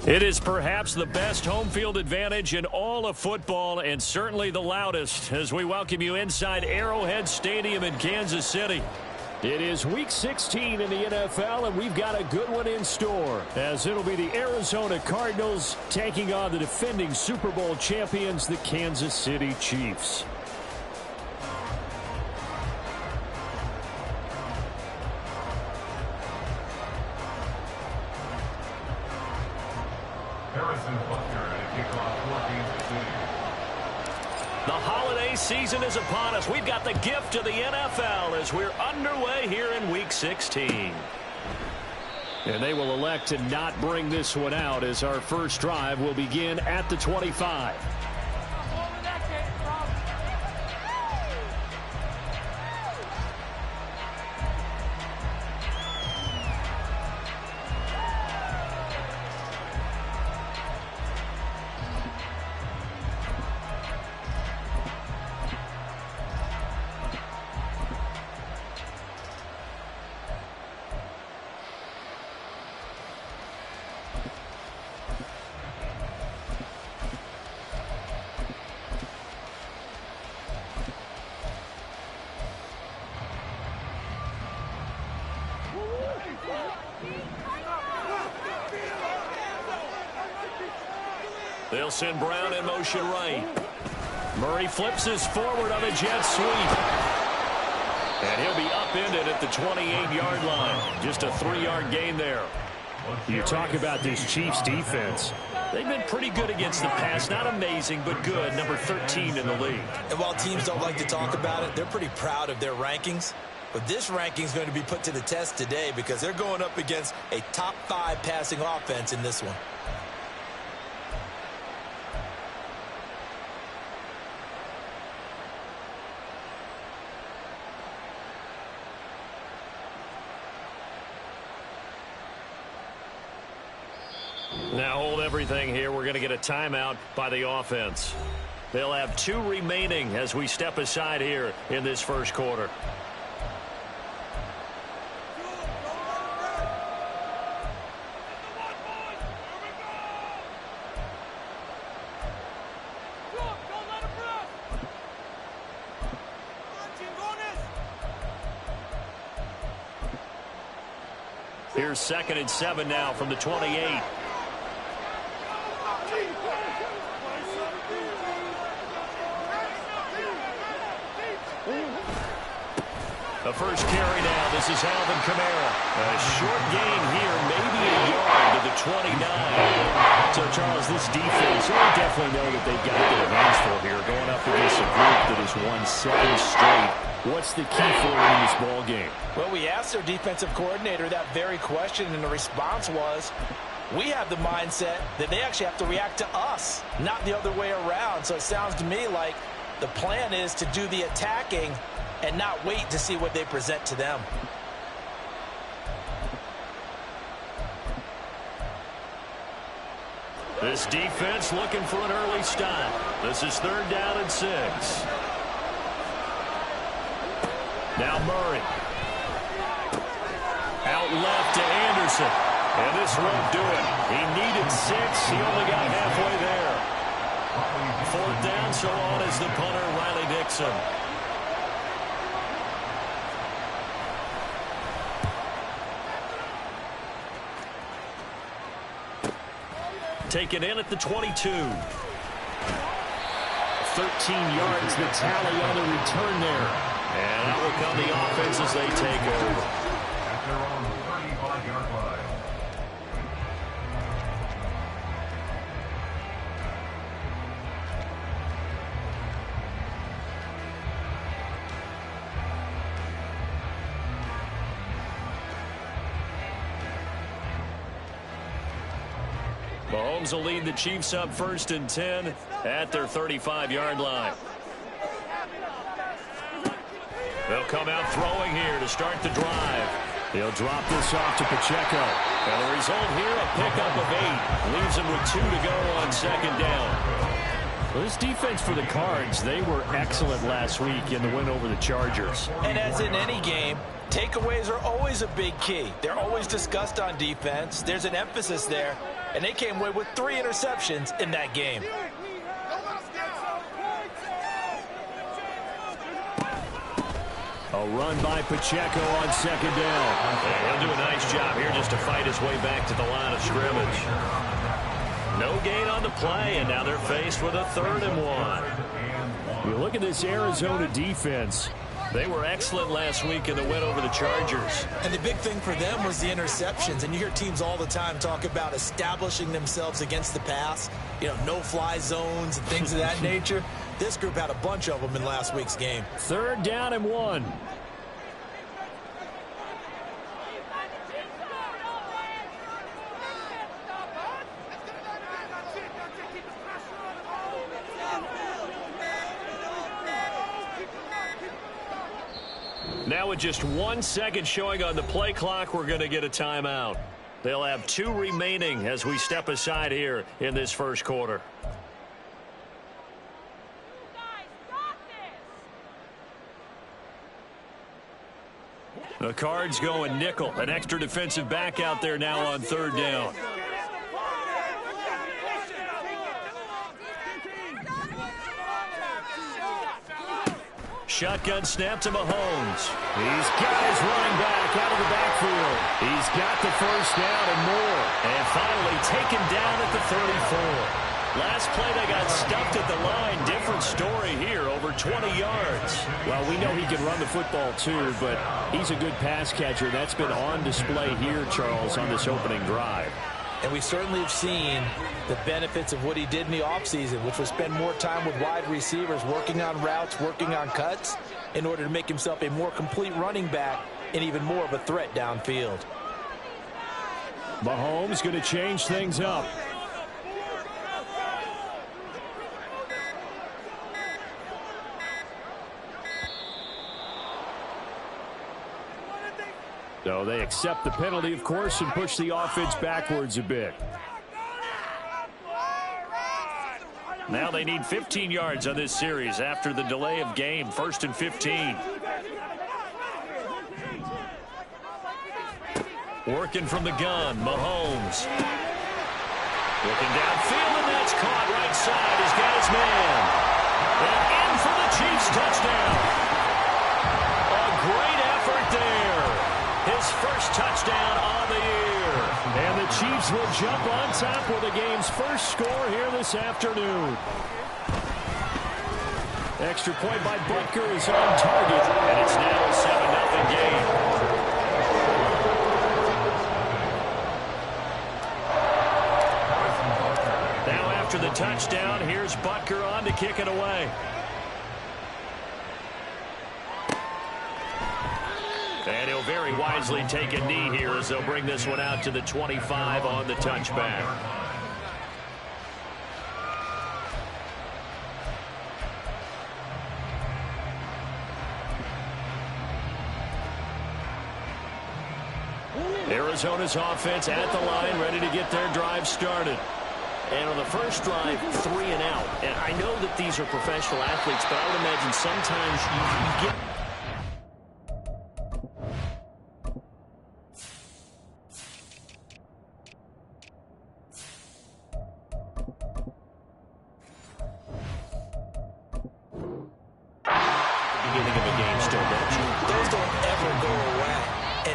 It is perhaps the best home field advantage in all of football and certainly the loudest as we welcome you inside Arrowhead Stadium in Kansas City. It is Week 16 in the NFL, and we've got a good one in store, as it'll be the Arizona Cardinals taking on the defending Super Bowl champions, the Kansas City Chiefs. The holiday season is upon us. We've got the gift of the NFL as we're underway here in Week 16. And they will elect to not bring this one out as our first drive will begin at the 25. They'll send Brown in motion right. Murray flips his forward on a jet sweep. And he'll be upended at the 28-yard line. Just a 3-yard gain there. You talk about this Chiefs defense. They've been pretty good against the pass. Not amazing, but good. Number 13 in the league. And while teams don't like to talk about it, they're pretty proud of their rankings. But this ranking is going to be put to the test today because they're going up against a top 5 passing offense in this one. Now hold everything here. We're going to get a timeout by the offense. They'll have 2 remaining as we step aside here in this first quarter. Here's 2nd and 7 now from the 28. The first carry now. This is Alvin Kamara. A short gain here, maybe a yard to the 29. So, Charles, this defense, you definitely know that they've got their hands full here, going up against a group that has won 7 straight. What's the key for them in this ball game? Well, we asked their defensive coordinator that very question, and the response was, we have the mindset that they actually have to react to us, not the other way around. So it sounds to me like the plan is to do the attacking and not wait to see what they present to them. This defense looking for an early stop. This is 3rd down and 6. Now Murray. Out left to Anderson. And this won't do it. He needed 6. He only got halfway there. 4th down, so on is the punter, Riley Dixon. Taken in at the 22. 13 yards, the tally on the return there. And out will come the offense as they take over. At their own 35-yard line. Mahomes will lead the Chiefs up 1st and 10 at their 35-yard line. They'll come out throwing here to start the drive. He'll drop this off to Pacheco. And the result here, a pickup of 8. Leaves them with 2 to go on 2nd down. Well, this defense for the Cards, they were excellent last week in the win over the Chargers. And as in any game, takeaways are always a big key. They're always discussed on defense. There's an emphasis there. and they came away with 3 interceptions in that game. A run by Pacheco on second down. Yeah, he'll do a nice job here just to fight his way back to the line of scrimmage. No gain on the play, and now they're faced with a 3rd and 1. You look at this Arizona defense. They were excellent last week in the win over the Chargers. And the big thing for them was the interceptions. And you hear teams all the time talk about establishing themselves against the pass. You know, no-fly zones and things of that nature. This group had a bunch of them in last week's game. 3rd down and 1. Now with just 1 second showing on the play clock, we're going to get a timeout. They'll have 2 remaining as we step aside here in this first quarter. The Cards going nickel. An extra defensive back out there now on 3rd down. Shotgun snap to Mahomes. He's got his running back out of the backfield. He's got the first down and more. And finally taken down at the 34. Last play they got stuffed at the line. Different story here, over 20 yards. Well, we know he can run the football too, but he's a good pass catcher. That's been on display here, Charles, on this opening drive. And we certainly have seen the benefits of what he did in the offseason, which was spend more time with wide receivers, working on routes, working on cuts, in order to make himself a more complete running back and even more of a threat downfield. Mahomes going to change things up. So they accept the penalty, of course, and push the offense backwards a bit. Now they need 15 yards on this series after the delay of game. 1st and 15. Working from the gun, Mahomes. Looking downfield, and that's caught right side. He's got his man. And in for the Chiefs touchdown. A great effort there. His first touchdown on the year. And the Chiefs will jump on top with the game's first score here this afternoon. Extra point by Butker is on target. And it's now a 7-0 game. Now after the touchdown, here's Butker on to kick it away. And he'll very wisely take a knee here as they'll bring this one out to the 25 on the touchback. Arizona's offense at the line, ready to get their drive started. And on the first drive, 3 and out. And I know that these are professional athletes, but I would imagine sometimes you get...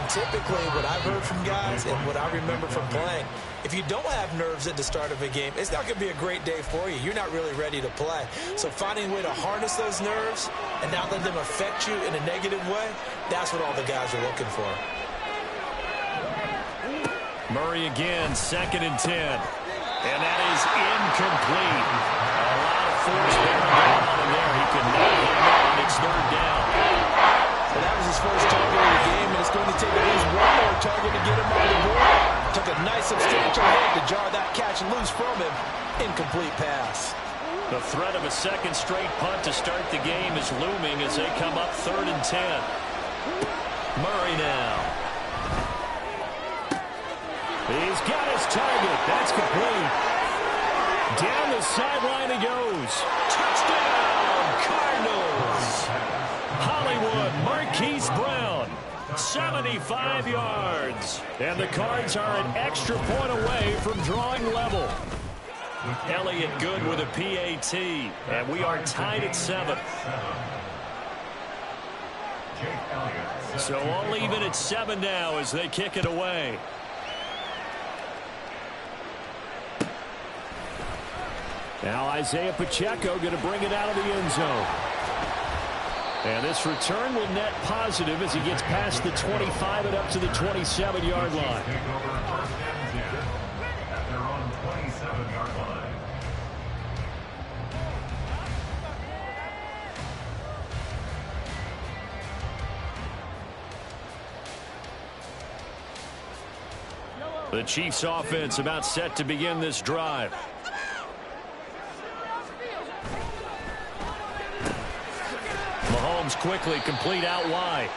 Typically, what I've heard from guys and what I remember from playing, if you don't have nerves at the start of a game, it's not going to be a great day for you. You're not really ready to play. So finding a way to harness those nerves and not let them affect you in a negative way, that's what all the guys are looking for. Murray again, 2nd and 10. And that is incomplete. A lot of force bearing down in there. He could not hit it on. It's 3rd down. Well, that was his first target of the game, and it's going to take at least one more target to get him on the board. Took a nice substantial hit to jar that catch loose from him. Incomplete pass. The threat of a second straight punt to start the game is looming as they come up 3rd and 10. Murray now. He's got his target. That's complete. Down the sideline he goes. Touchdown, Cardinals. Hollywood, Marquise Brown. 75 yards. And the Cards are an extra point away from drawing level. Elliott good with a PAT. And we are tied at 7. So all even at 7 now as they kick it away. Now Isaiah Pacheco going to bring it out of the end zone. And this return will net positive as he gets past the 25 and up to the 27-yard line. The Chiefs offense about set to begin this drive. Mahomes quickly complete out wide.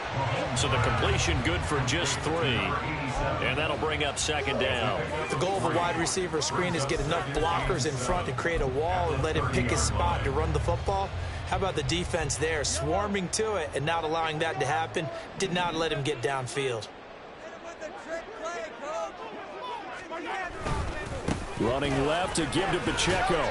So the completion good for just 3. And that'll bring up 2nd down. The goal of a wide receiver screen is get enough blockers in front to create a wall and let him pick his spot to run the football. How about the defense there, swarming to it and not allowing that to happen? Did not let him get downfield. Running left to give to Pacheco.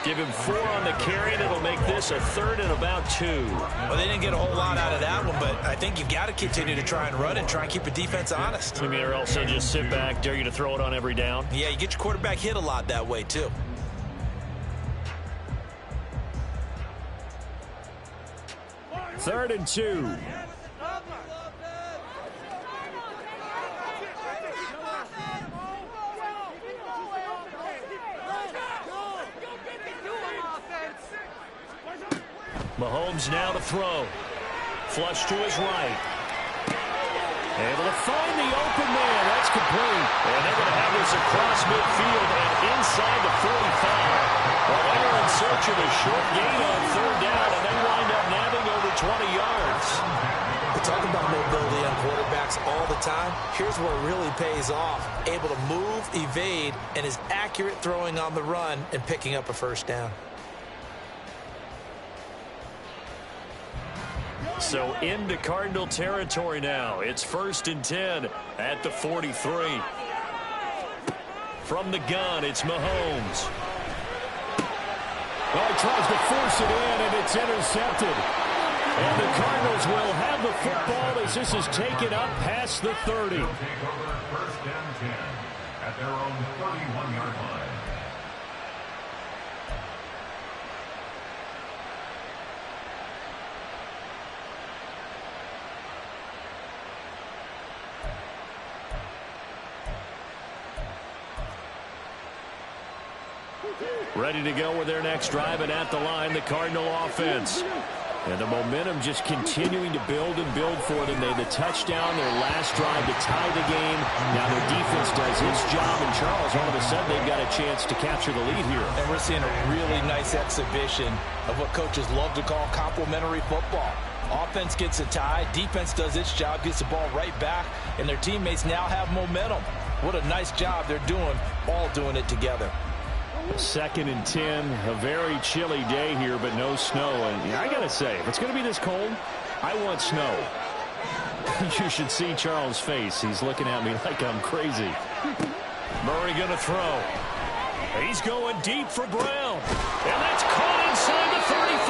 Give him 4 on the carry, and it'll make this a 3rd and about 2. Well, they didn't get a whole lot out of that one, but I think you've got to continue to try and run and try and keep the defense honest. I mean, or else they'll just sit back, dare you to throw it on every down. Yeah, you get your quarterback hit a lot that way, too. Third and 2. Mahomes now to throw. Flush to his right. Able to find the open man. That's complete. And they're going to have this across midfield and inside the 45. Well, they were in search of a short gain on 3rd down, and they wind up nabbing over 20 yards. We talk about mobility on quarterbacks all the time. Here's where it really pays off. Able to move, evade, and is accurate throwing on the run and picking up a 1st down. So into Cardinal territory now. It's 1st and 10 at the 43. From the gun, it's Mahomes. Well, he tries to force it in, and it's intercepted. And the Cardinals will have the football as this is taken up past the 30. Take over 1st and 10 at their own 31-yard line. Ready to go with their next drive, and at the line, the Cardinal offense. And the momentum just continuing to build and build for them. They had the touchdown, their last drive to tie the game. Now their defense does its job, and Charles, all of a sudden, they've got a chance to capture the lead here. And we're seeing a really nice exhibition of what coaches love to call complementary football. Offense gets a tie, defense does its job, gets the ball right back, and their teammates now have momentum. What a nice job they're doing, all doing it together. 2nd and 10, a very chilly day here, but no snow. And yeah, I got to say, if it's going to be this cold, I want snow. You should see Charles' face. He's looking at me like I'm crazy. Murray going to throw. He's going deep for Brown. And that's caught inside the 35.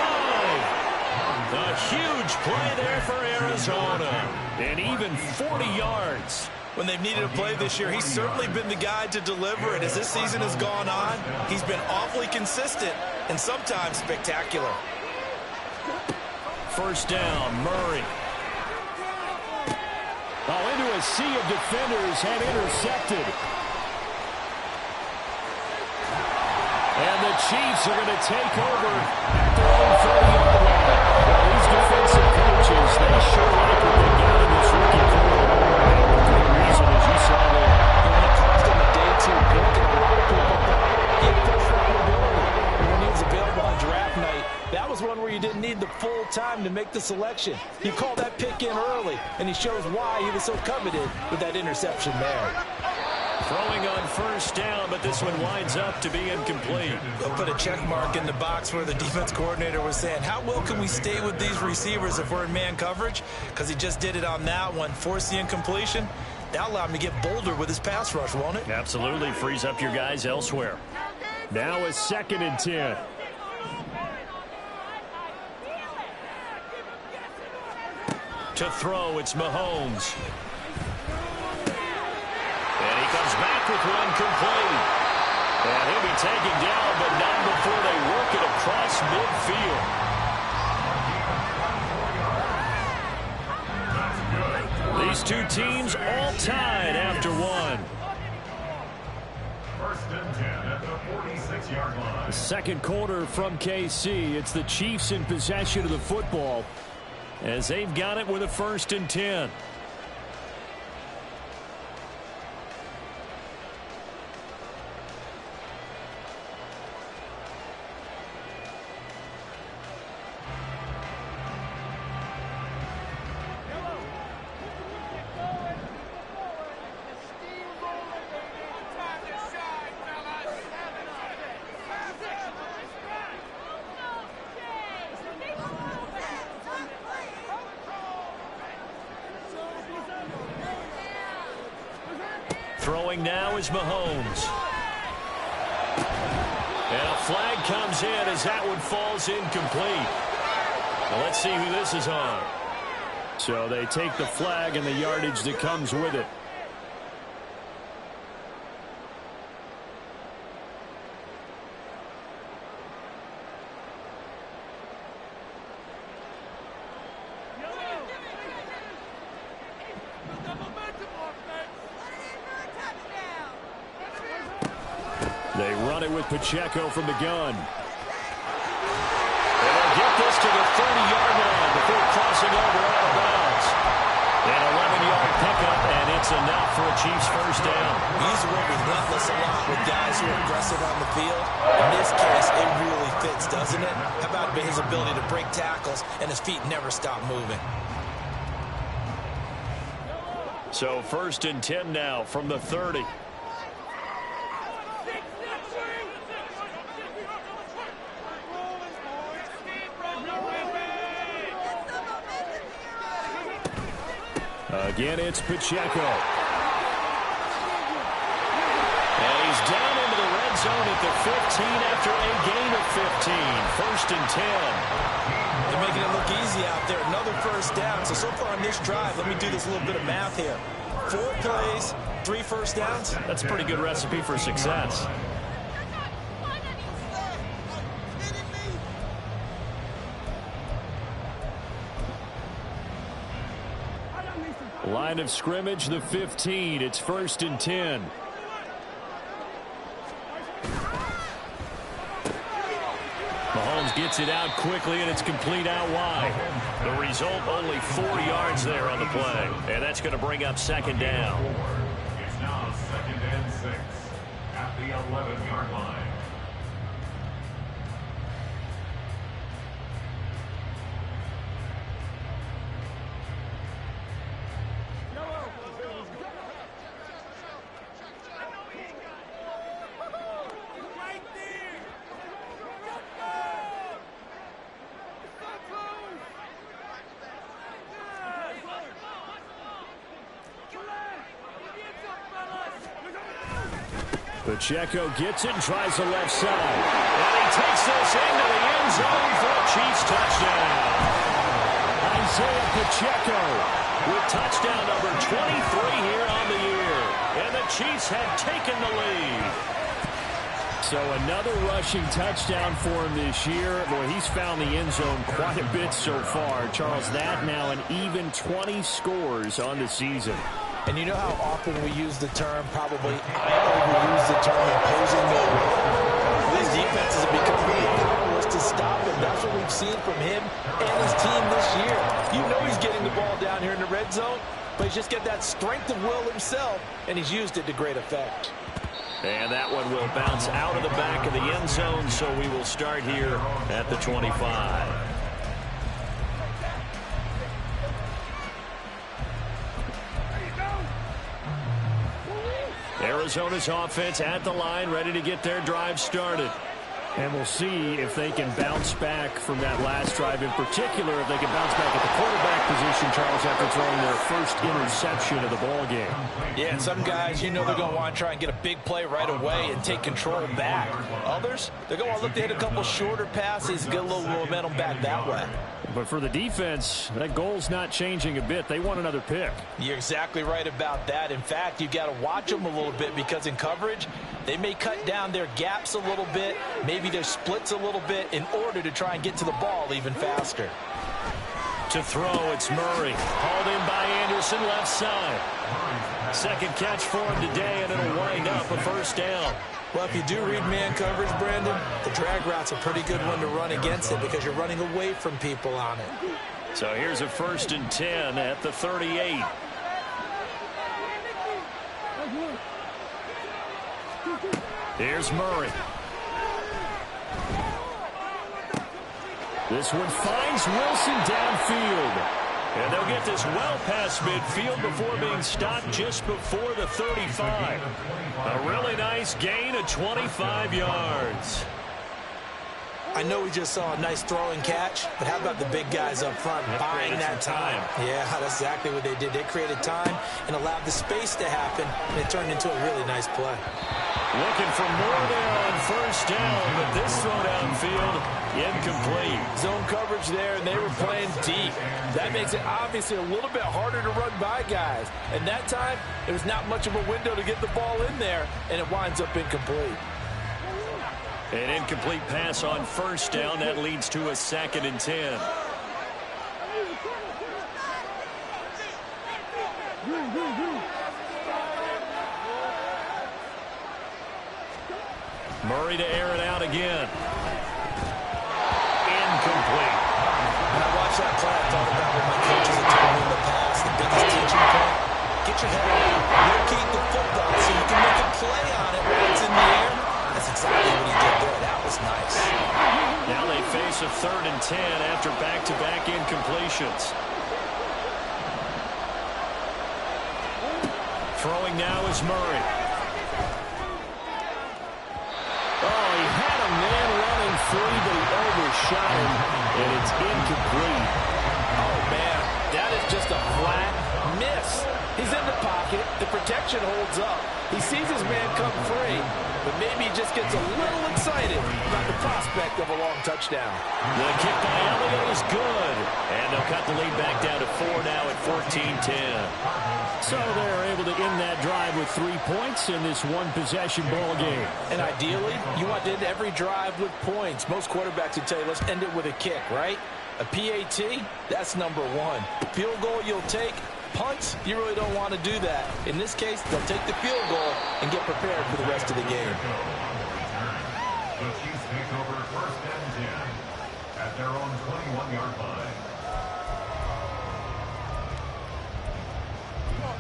A huge play there for Arizona. And even 40 yards. When they've needed a play this year, he's certainly been the guy to deliver it. As this season has gone on, he's been awfully consistent and sometimes spectacular. 1st down, Murray. Oh, into a sea of defenders and intercepted. And the Chiefs are going to take over at their own 30-yard line. Well, these defensive coaches, they sure like what they got in this rookie quarter. Reason, as you saw there, When it cost him a day 2 pick, and a lot of people thought he had first-round ability. And when he was available on draft night, that was one where you didn't need the full time to make the selection. You called that pick in early, and he shows why he was so coveted with that interception there. Throwing on first down, but this one winds up to be incomplete. They'll put a check mark in the box where the defense coordinator was saying, how well can we stay with these receivers if we're in man coverage? Because he just did it on that one, forced the incompletion. That'll allow him to get bolder with his pass rush, won't it? Absolutely, frees up your guys elsewhere. Now a 2nd and 10. To throw, it's Mahomes. And he comes back with one complete. And he'll be taken down, but not before they work it across midfield. These two teams all tied after one. 1st and 10 at the 46-yard line. The second quarter from KC. It's the Chiefs in possession of the football as they've got it with a 1st and 10. Throwing now is Mahomes. And a flag comes in as that one falls incomplete. Well, let's see who this is on. So they take the flag and the yardage that comes with it. They run it with Pacheco from the gun. And they'll get this to the 30-yard line before crossing over out of bounds. An 11-yard pickup, and it's enough for a Chiefs first down. We use the word relentless a lot with guys who are aggressive on the field. In this case, it really fits, doesn't it? How about his ability to break tackles and his feet never stop moving? So 1st and 10 now from the 30. Again, it's Pacheco. And he's down into the red zone at the 15 after a gain of 15. 1st and 10. They're making it look easy out there. Another first down. So far on this drive, let me do this little bit of math here. 4 plays, 3 first downs. That's a pretty good recipe for success. Line of scrimmage, the 15. It's 1st and 10. Mahomes gets it out quickly, and it's complete out wide. The result, only 4 yards there on the play. And that's going to bring up 2nd down. It's now 2nd and 6 at the 11-yard line. Pacheco gets it and tries the left side. And he takes this into the end zone for a Chiefs touchdown. Isaiah Pacheco with touchdown number 23 here on the year. And the Chiefs have taken the lead. So another rushing touchdown for him this year. Boy, he's found the end zone quite a bit so far. Charles, that now an even 20 scores on the season. And you know how often we use the term, probably I overuse the term imposing mode. These defenses have become really powerless to stop him. That's what we've seen from him and his team this year. You know he's getting the ball down here in the red zone, but he's just got that strength of will himself, and he's used it to great effect. And that one will bounce out of the back of the end zone, so we will start here at the 25. Arizona's offense at the line, ready to get their drive started. And we'll see if they can bounce back from that last drive, in particular, if they can bounce back at the quarterback position, Charles, after throwing their first interception of the ball game. Yeah, and some guys, you know they're going to want to try and get a big play right away and take control back. Others, they're going to want to look to hit a couple shorter passes, get a little momentum back that way. But for the defense, that goal's not changing a bit. They want another pick. You're exactly right about that. In fact, you've got to watch them a little bit because in coverage, they may cut down their gaps a little bit, maybe their splits a little bit in order to try and get to the ball even faster. To throw, it's Murray. Hauled in by Anderson, left side. Second catch for him today, and it'll wind up a first down. Well, if you do read man coverage, Brandon, the drag route's a pretty good one to run against it because you're running away from people on it. So here's a 1st and 10 at the 38. Here's Murray. This one finds Wilson downfield. And they'll get this well past midfield before being stopped just before the 35. A really nice gain of 25 yards. I know we just saw a nice throw and catch, but how about the big guys up front buying that time? Yeah, that's exactly what they did. They created time and allowed the space to happen, and it turned into a really nice play. Looking for more there on first down, but this throw downfield, incomplete. Zone coverage there, and they were playing deep. That makes it obviously a little bit harder to run by guys. And that time, there was not much of a window to get the ball in there, and it winds up incomplete. An incomplete pass on first down. That leads to a 2nd and 10. Murray to air it out again. Incomplete. When I watched that play, I thought about what my coaches had told me in the past. The biggest teaching point, get your head out, locate the football so you can make a play on it while it's in the air. That's exactly what he did there. That was nice. Now they face a 3rd and 10 after back-to-back incompletions. Throwing now is Murray. Oh, he had a man running free, but he overshot him, and it's incomplete. Oh, man, that is just a flat miss. He's in the pocket. The protection holds up. He sees his man come free, but maybe he just gets a little excited about the prospect of a long touchdown. The kick by Elliott is good, and they'll cut the lead back down to 4 now at 14-10. So they're able to end that drive with 3 points in this one-possession ball game. And ideally, you want to end every drive with points. Most quarterbacks would tell you, let's end it with a kick, right? A PAT, that's number 1. Field goal you'll take. Punts, you really don't want to do that. In this case, they'll take the field goal and get prepared for the rest of the game. The Chiefs take over 1st and 10 at their own 21-yard line.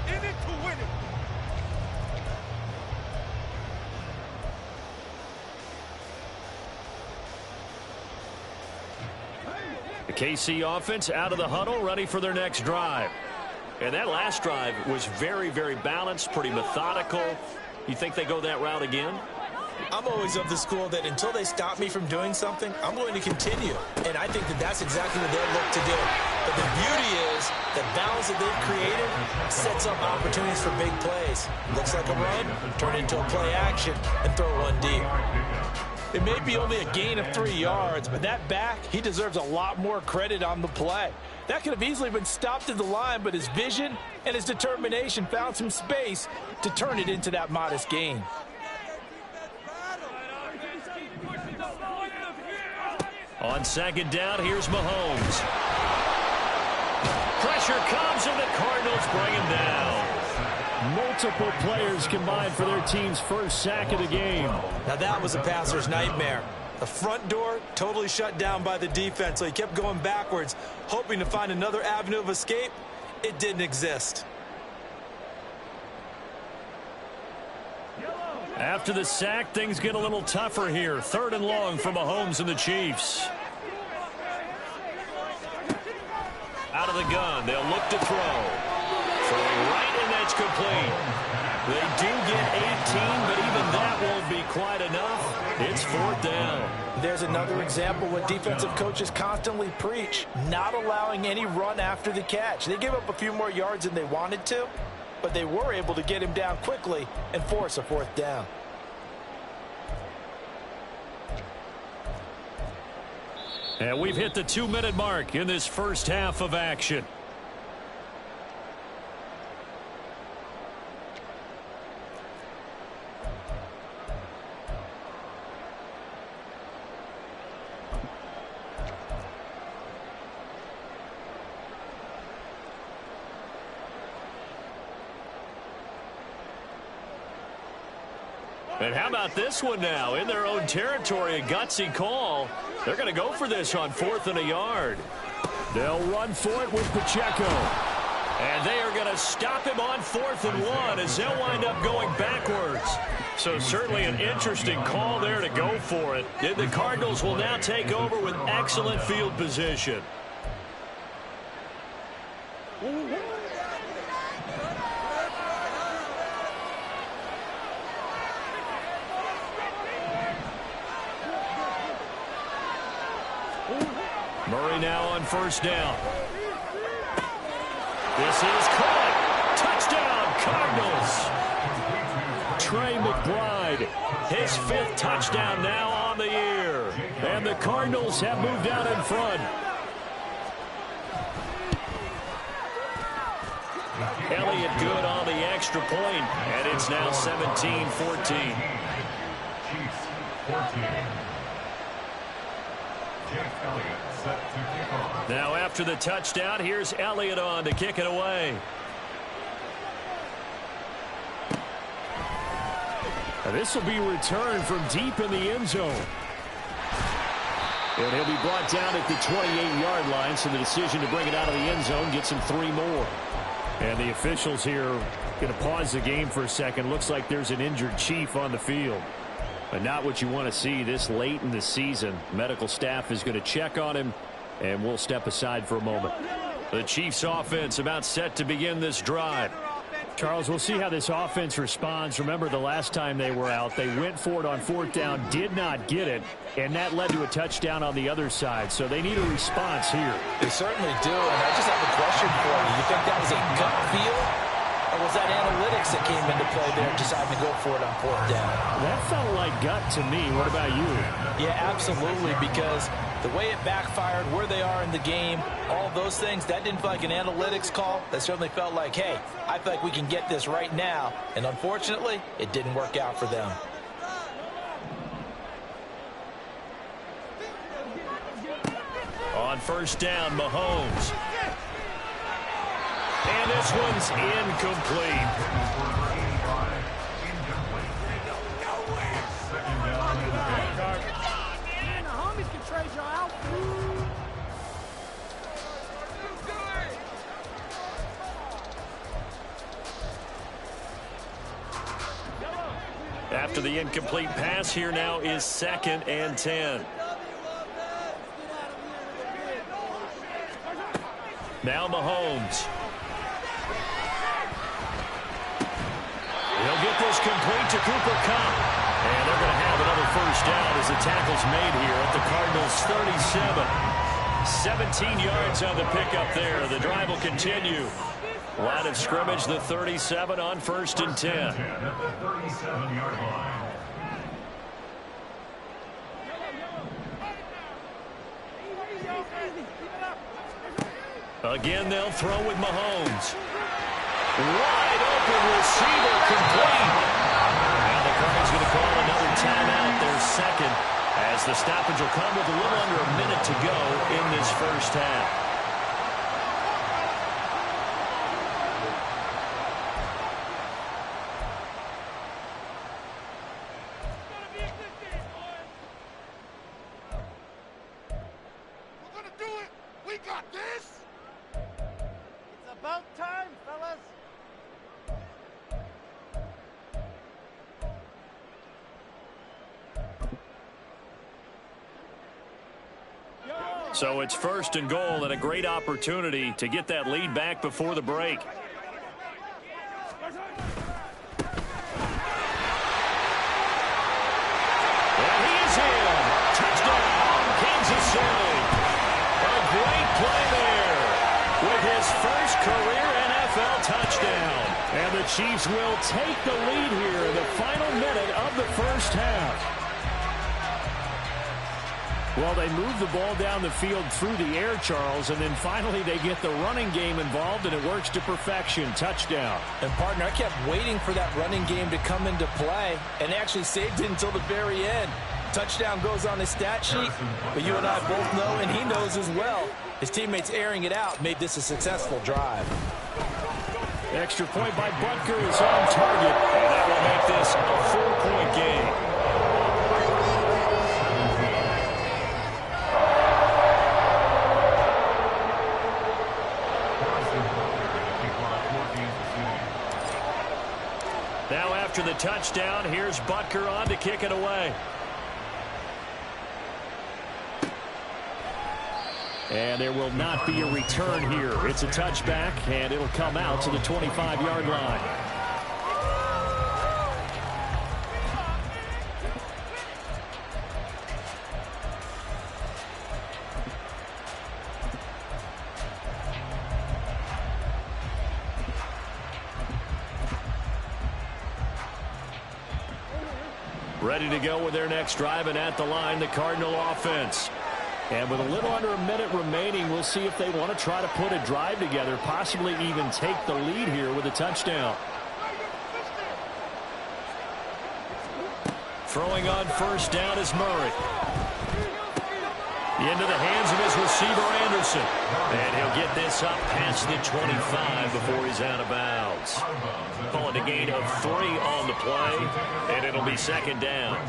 In it to win it. The KC offense out of the huddle, ready for their next drive. And that last drive was very, very balanced, pretty methodical. You think they go that route again? I'm always of the school that until they stop me from doing something, I'm going to continue. And I think that that's exactly what they'll look to do. But the beauty is the balance that they've created sets up opportunities for big plays. Looks like a run, turn it into a play action, and throw one deep. It may be only a gain of 3 yards, but that back, he deserves a lot more credit on the play. That could have easily been stopped at the line, but his vision and his determination found some space to turn it into that modest gain. On 2nd down, here's Mahomes. Pressure comes, and the Cardinals bring him down. Multiple players combined for their team's first sack of the game. Now that was a passer's nightmare. The front door totally shut down by the defense, so he kept going backwards, hoping to find another avenue of escape. It didn't exist. After the sack, things get a little tougher here. 3rd and long for Mahomes and the Chiefs. Out of the gun, they'll look to throw. Throwing right, and that's complete. They do get 18, but even that won't be quite enough. It's 4th down. There's another example what defensive coaches constantly preach, not allowing any run after the catch. They gave up a few more yards than they wanted to, but they were able to get him down quickly and force a 4th down. And we've hit the 2-minute mark in this first half of action. And how about this one now? In their own territory, a gutsy call. They're going to go for this on 4th and a yard. They'll run for it with Pacheco. And they are going to stop him on 4th and 1 as they'll wind up going backwards. So certainly an interesting call there to go for it. And the Cardinals will now take over with excellent field position. Murray now on 1st down. This is caught. Touchdown, Cardinals. Trey McBride, his 5th touchdown now on the year. And the Cardinals have moved out in front. Elliott good on the extra point, and it's now 17-14. Chiefs 14. Now after the touchdown, here's Elliott on to kick it away. And this will be returned from deep in the end zone. And he'll be brought down at the 28-yard line, so the decision to bring it out of the end zone gets him 3 more. And the officials here are going to pause the game for a second. Looks like there's an injured Chief on the field. But not what you want to see this late in the season. Medical staff is going to check on him, and we'll step aside for a moment. The Chiefs offense about set to begin this drive. Charles, we'll see how this offense responds. Remember the last time they were out, they went for it on 4th down, did not get it, and that led to a touchdown on the other side. So they need a response here. They certainly do, and I just have a question for you. You think that was a gut feel? Or was that analytics that came into play there deciding to go for it on 4th down? That felt like gut to me. What about you? Yeah, absolutely, because the way it backfired, where they are in the game, all those things, that didn't feel like an analytics call. That certainly felt like, hey, I feel like we can get this right now. And unfortunately, it didn't work out for them. On 1st down, Mahomes. And this one's incomplete. After the incomplete pass, here now is 2nd and 10. Now Mahomes. He'll get this complete to Cooper Kupp. And they're going to have another 1st down as the tackle's made here at the Cardinals' 37. 17 yards on the pickup there. The drive will continue. Line of scrimmage, the 37 on 1st and 10. At the 37-yard line. Again, they'll throw with Mahomes. Wide open receiver complete. Now the Cardinals going to call another timeout, their 2nd, as the stoppage will come with a little under a minute to go in this first half. So it's 1st and goal and a great opportunity to get that lead back before the break. the Chiefs will take the lead here in the final minute of the first half. Well, they move the ball down the field through the air, Charles, and then finally they get the running game involved, and it works to perfection. Touchdown. And, partner, I kept waiting for that running game to come into play, and they actually saved it until the very end. Touchdown goes on his stat sheet, but you and I both know, and he knows as well, his teammates airing it out made this a successful drive. Extra point by Butker is on target, and that will make this a 4-point game. Now after the touchdown, here's Butker on to kick it away. And there will not be a return here. It's a touchback, and it'll come out to the 25-yard line. Ready to go with their next drive, and at the line, the Cardinal offense. And with a little under a minute remaining, we'll see if they want to try to put a drive together, possibly even take the lead here with a touchdown. Throwing on first down is Murray. Into the hands of his receiver, Anderson. And he'll get this up past the 25 before he's out of bounds. Calling a gain of 3 on the play, and it'll be second down.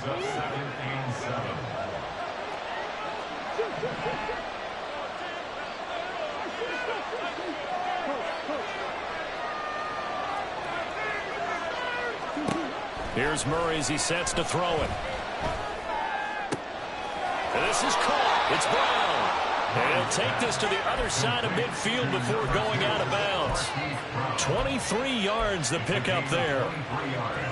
Here's Murray as he sets to throw it. And this is caught. It's Brown. And he'll take this to the other side of midfield before going out of bounds. 23 yards the pickup there.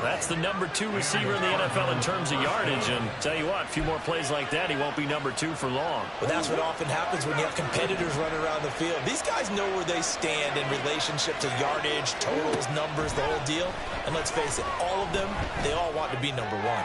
That's the number 2 receiver in the NFL in terms of yardage. And tell you what, a few more plays like that, he won't be number 2 for long. But that's what often happens when you have competitors running around the field. These guys know where they stand in relationship to yardage, totals, numbers, the whole deal. And let's face it, all of them, they all want to be number 1.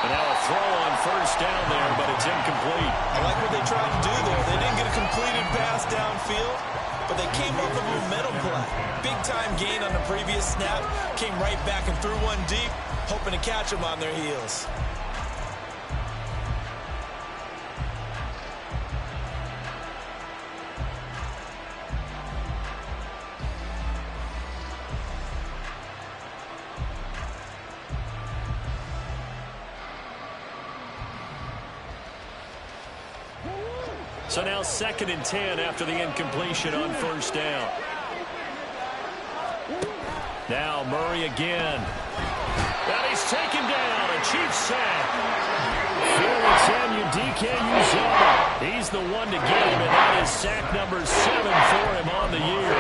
And now a throw on first down there, but it's incomplete. I like what they tried to do there. They didn't get a completed pass downfield, but they came up with a momentum play. Big-time gain on the previous snap, came right back and threw one deep, hoping to catch them on their heels. So now 2nd and 10 after the incompletion on first down. Now Murray again. And he's taken down. A Chiefs sack. Felix Anudike-Uzomah. He's the one to get him, and that is sack number 7 for him on the year.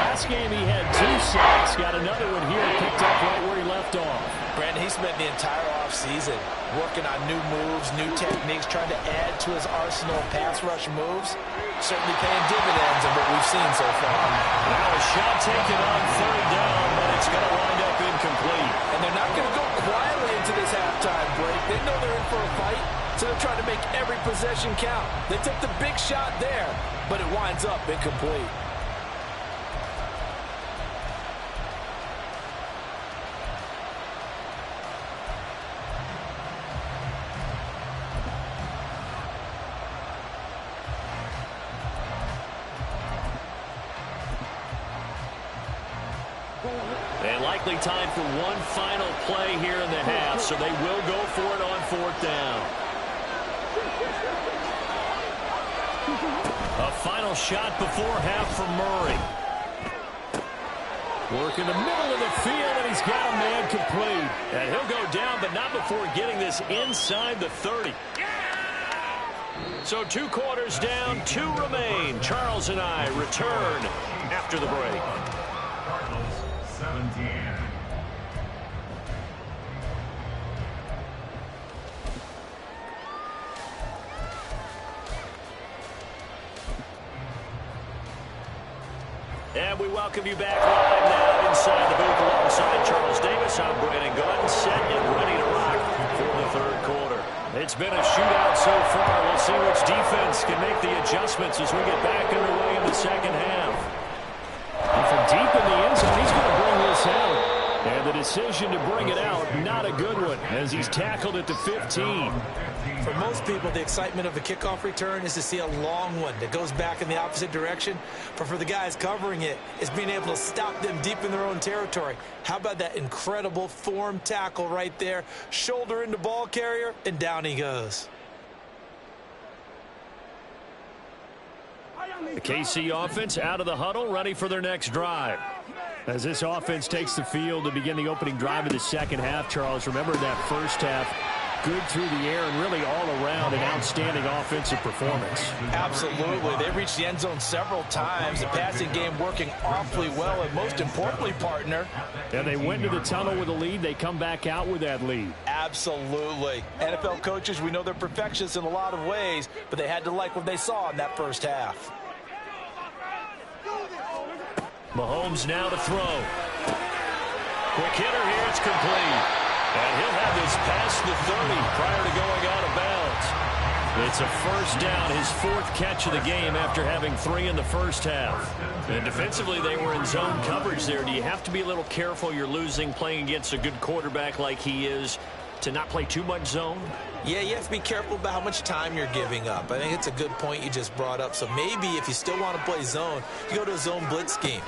Last game he had 2 sacks. Got another one here, picked up right where he left off. Brandon, he spent the entire offseason working on new moves, new techniques, trying to add to his arsenal of pass rush moves. Certainly paying dividends of what we've seen so far. Now a shot taken on 3rd down, but it's going to wind up incomplete. And they're not going to go quietly into this halftime break. They know they're in for a fight, so they're trying to make every possession count. They took the big shot there, but it winds up incomplete. And likely time for one final play here in the half, so they will go for it on 4th down. A final shot before half for Murray. Work in the middle of the field, and he's got a man complete. And he'll go down, but not before getting this inside the 30. So 2 quarters down, 2 remain. Charles and I return after the break. Cardinals 17. And we welcome you back live now inside the booth alongside Charles Davis. I'm Brandon Gunn, set and ready to rock for the third quarter. It's been a shootout so far. We'll see which defense can make the adjustments as we get back underway in the second half. And from deep in the end zone, he's going to bring this out. And the decision to bring it out, not a good one, as he's tackled at the 15. For most people, the excitement of a kickoff return is to see a long one that goes back in the opposite direction. But for the guys covering it, it's being able to stop them deep in their own territory. How about that incredible form tackle right there? Shoulder into ball carrier, and down he goes. The KC offense out of the huddle, ready for their next drive. As this offense takes the field to begin the opening drive of the second half, Charles, remember that first half, good through the air and really all around an outstanding offensive performance. Absolutely. They reached the end zone several times. The passing game working awfully well, and most importantly, partner. And they went to the tunnel with a lead. They come back out with that lead. Absolutely. NFL coaches, we know they're perfectionists in a lot of ways, but they had to like what they saw in that first half. Mahomes now to throw. Quick hitter here, it's complete. And he'll have this past the 30 prior to going out of bounds. It's a first down, his fourth catch of the game after having 3 in the first half. And defensively, they were in zone coverage there. Do you have to be a little careful? You're losing, playing against a good quarterback like he is, to not play too much zone? Yeah, you have to be careful about how much time you're giving up. I think it's a good point you just brought up. So maybe if you still want to play zone, you go to a zone blitz scheme.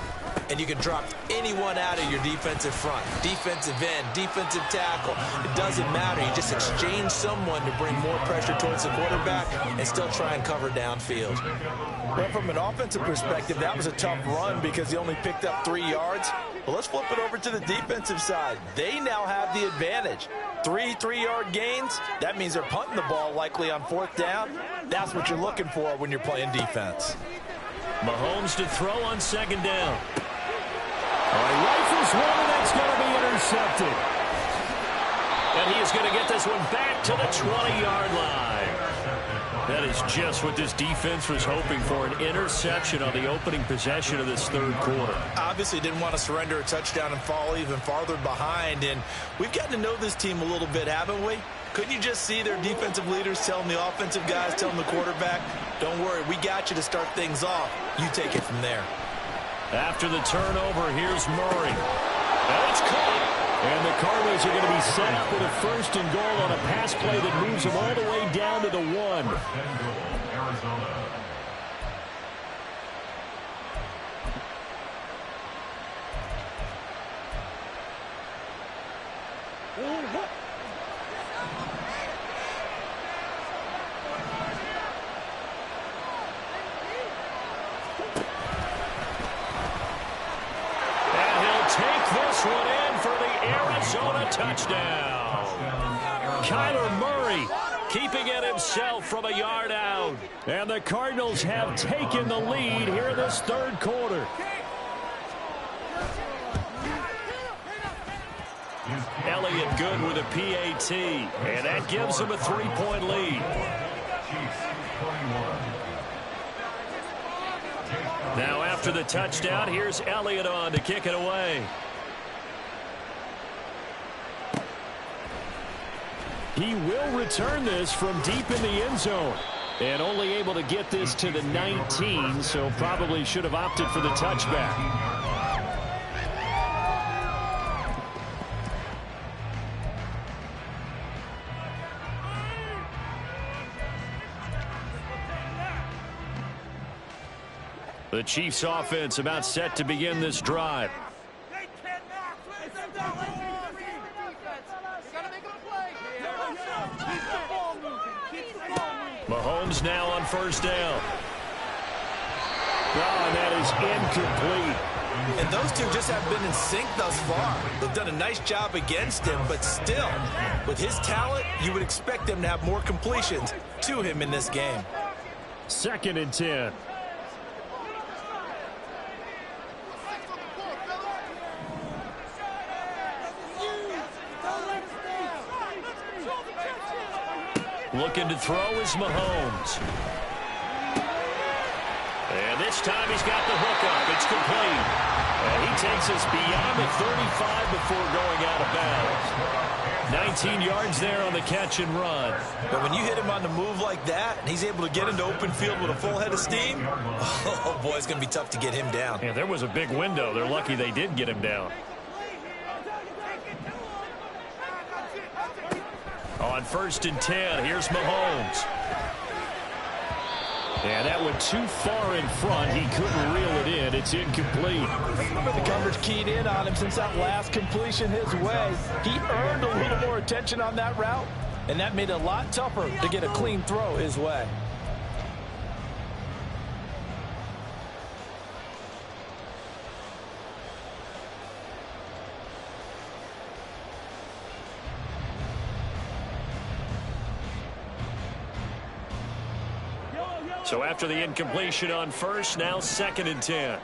And you can drop anyone out of your defensive front. Defensive end, defensive tackle. It doesn't matter. You just exchange someone to bring more pressure towards the quarterback and still try and cover downfield. Well, from an offensive perspective, that was a tough run because he only picked up 3 yards. Well, let's flip it over to the defensive side. They now have the advantage. 3 3-yard gains. That means they're punting the ball likely on 4th down. That's what you're looking for when you're playing defense. Mahomes to throw on 2nd down. Rifles one, and that's going to be intercepted. And he is going to get this one back to the 20-yard line. That is just what this defense was hoping for, an interception on the opening possession of this third quarter. Obviously didn't want to surrender a touchdown and fall even farther behind. And we've gotten to know this team a little bit, haven't we? Couldn't you just see their defensive leaders telling the offensive guys, telling the quarterback, don't worry, we got you to start things off. You take it from there. After the turnover, here's Murray. And it's caught. And the Cardinals are going to be set up with a 1st and goal on a pass play that moves them all the way down to the 1. Touchdown. Kyler Murray keeping it himself from a yard out. And the Cardinals have taken the lead here in this third quarter. Elliott good with a PAT. And that gives them a 3-point lead. Now after the touchdown, here's Elliott on to kick it away. He will return this from deep in the end zone. And only able to get this to the 19, so probably should have opted for the touchback. The Chiefs offense about set to begin this drive. Mahomes now on 1st down. Oh, and that is incomplete. And those two just have been in sync thus far. They've done a nice job against him, but still, with his talent, you would expect them to have more completions to him in this game. 2nd and 10. Looking to throw is Mahomes. And this This time he's got the hook up. It's complete. And he takes us beyond the 35 before going out of bounds. 19 yards there on the catch and run. But when you hit him on the move like that, and he's able to get into open field with a full head of steam, oh, boy, it's going to be tough to get him down. Yeah, there was a big window. They're lucky they did get him down. On 1st and 10, here's Mahomes. And that went too far in front. He couldn't reel it in. It's incomplete. The coverage keyed in on him since that last completion his way. He earned a little more attention on that route, and that made it a lot tougher to get a clean throw his way. So after the incompletion on 1st, now 2nd and 10.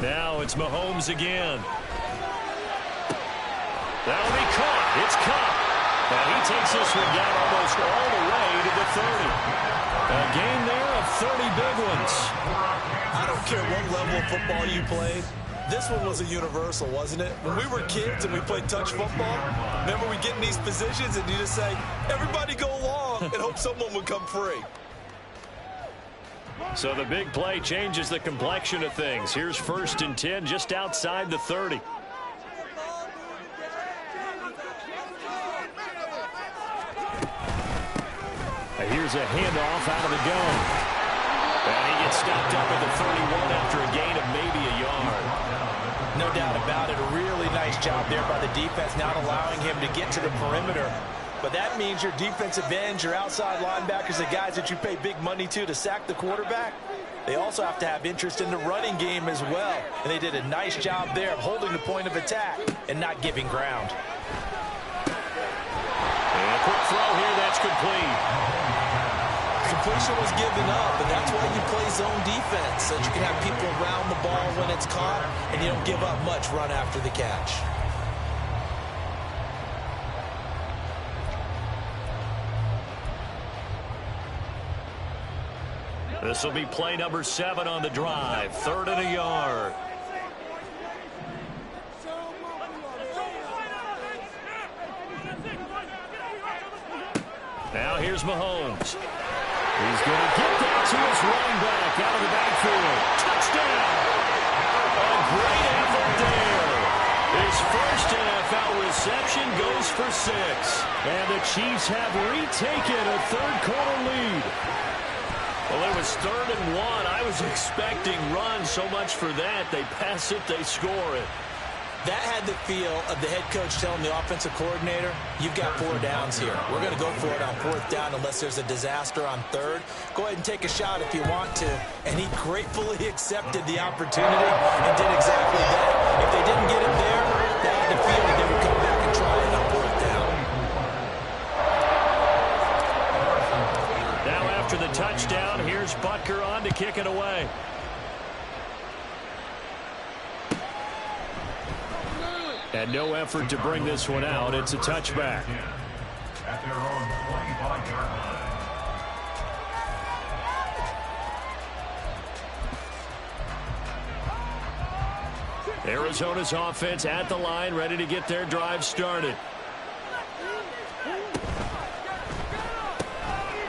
Now it's Mahomes again. That'll be caught. It's caught. And he takes this one down almost all the way to the 30. A game there of 30 big ones. I don't care what level of football you played. This one was a universal, wasn't it? When we were kids and we played touch football, remember we get in these positions and you just say, everybody go long, and hope someone would come free. So the big play changes the complexion of things. Here's 1st and 10 just outside the 30. And here's a handoff out of the gun. And he gets stopped up at the 31 after a gain of maybe a yard. No doubt about it. A really nice job there by the defense, not allowing him to get to the perimeter. But that means your defensive ends, your outside linebackers, the guys that you pay big money to sack the quarterback, they also have to have interest in the running game as well. And they did a nice job there of holding the point of attack and not giving ground. And a quick throw here, that's complete. Completion was given up, and that's why you play zone defense, so that you can have people around the ball when it's caught, and you don't give up much run after the catch. This will be play number 7 on the drive. 3rd and a yard. Now here's Mahomes. He's going to get that to his running back out of the backfield. Touchdown! A great effort there. His first NFL reception goes for 6. And the Chiefs have retaken a third-quarter lead. Well, it was 3rd and 1. I was expecting runs, so much for that. They pass it, they score it. That had the feel of the head coach telling the offensive coordinator, you've got 4 downs here. We're going to go for it on 4th down unless there's a disaster on 3rd. Go ahead and take a shot if you want to. And he gratefully accepted the opportunity and did exactly that. If they didn't get it there, they had the feel that they would come back and try it on 4th down. Now after the touchdown, here's Butker on to kick it away. And no effort to bring this one out. It's a touchback. At their own 25-yard line. Arizona's offense at the line, ready to get their drive started.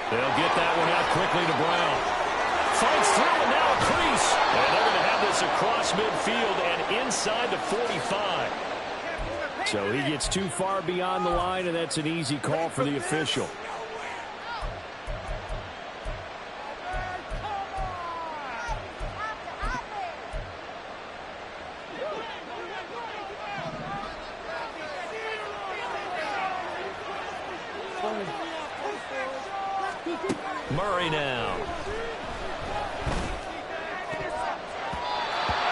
They'll get that one out quickly to Brown. Fights through and now a crease. And they're going to have this across midfield and inside the 45. So he gets too far beyond the line, and that's an easy call for the official. Murray now.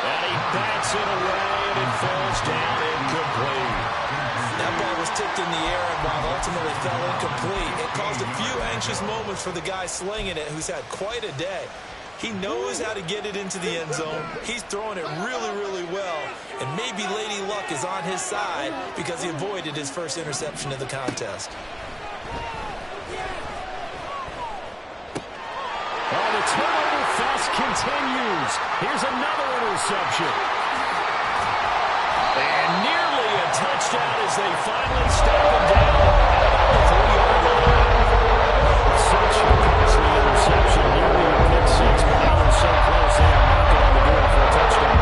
And he bats it away, and it falls down incomplete. That ball was tipped in the air and while ultimately fell incomplete, it caused a few anxious moments for the guy slinging it, who's had quite a day. He knows how to get it into the end zone. He's throwing it really, really well. And maybe Lady Luck is on his side because he avoided his first interception of the contest. turnover fest continues. Here's another interception. And nearly a touchdown as they finally stop him down at about the 3-yard line. Such a costly interception, nearly a pick six, but now they're so close they are knocking on the door for a touchdown.